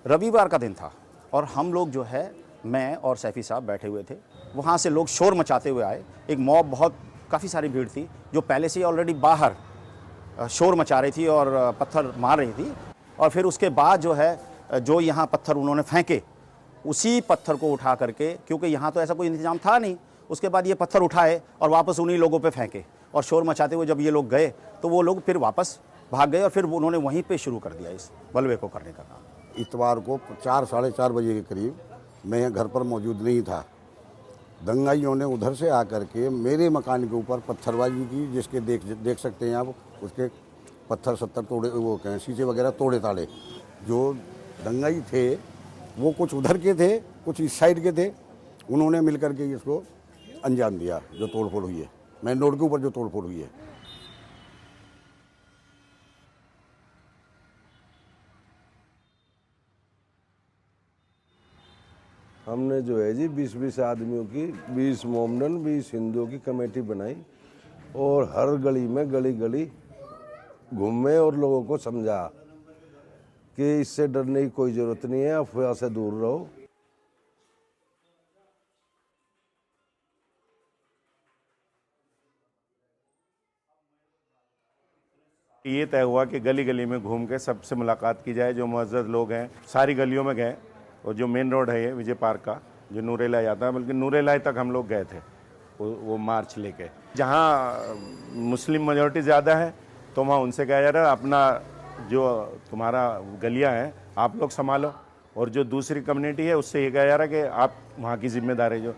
रविवार का दिन था और हम लोग जो है, मैं और सैफ़ी साहब बैठे हुए थे। वहाँ से लोग शोर मचाते हुए आए। एक मॉब, बहुत काफ़ी सारी भीड़ थी जो पहले से ही ऑलरेडी बाहर शोर मचा रही थी और पत्थर मार रही थी। और फिर उसके बाद जो है, जो यहाँ पत्थर उन्होंने फेंके, उसी पत्थर को उठा करके, क्योंकि यहाँ तो ऐसा कोई इंतजाम था नहीं, उसके बाद ये पत्थर उठाए और वापस उन्हीं लोगों पे फेंके। और शोर मचाते हुए जब ये लोग गए तो वो लोग फिर वापस भाग गए और फिर उन्होंने वहीं पे शुरू कर दिया इस बलवे को करने का काम। इतवार को 4 साढ़े 4 बजे के करीब मैं यहाँ घर पर मौजूद नहीं था। दंगाइयों ने उधर से आकर के मेरे मकान के ऊपर पत्थरबाजी की, जिसके देख सकते हैं आप, उसके पत्थर सत्तर तोड़े, वो कहें शीशे वगैरह तोड़े ताड़े। जो दंगाई थे वो कुछ उधर के थे, कुछ इस साइड के थे। उन्होंने मिलकर के इसको अंजाम दिया, जो तोड़फोड़ हुई है मेन रोड के ऊपर, जो तोड़फोड़ हुई है। हमने जो है जी 20-20 आदमियों की, 20 मोमडन 20 हिंदुओं की कमेटी बनाई और हर गली में गली गली घूमे और लोगों को समझा कि इससे डरने की कोई ज़रूरत नहीं है, अफवाह से दूर रहो। ये तय हुआ कि गली गली में घूम के सबसे मुलाकात की जाए, जो मुअज़्ज़ज़ लोग हैं। सारी गलियों में गए और जो मेन रोड है ये विजय पार्क का, जो नूरेलाई आता है, बल्कि नूरेलाई तक हम लोग गए थे वो मार्च लेके। जहाँ मुस्लिम मेजॉरिटी ज़्यादा है तो वहाँ उनसे कहा जा रहा है, अपना जो तुम्हारा गलियाँ हैं आप लोग संभालो, और जो दूसरी कम्युनिटी है उससे ये कहा जा रहा है कि आप वहाँ की जिम्मेदारी जो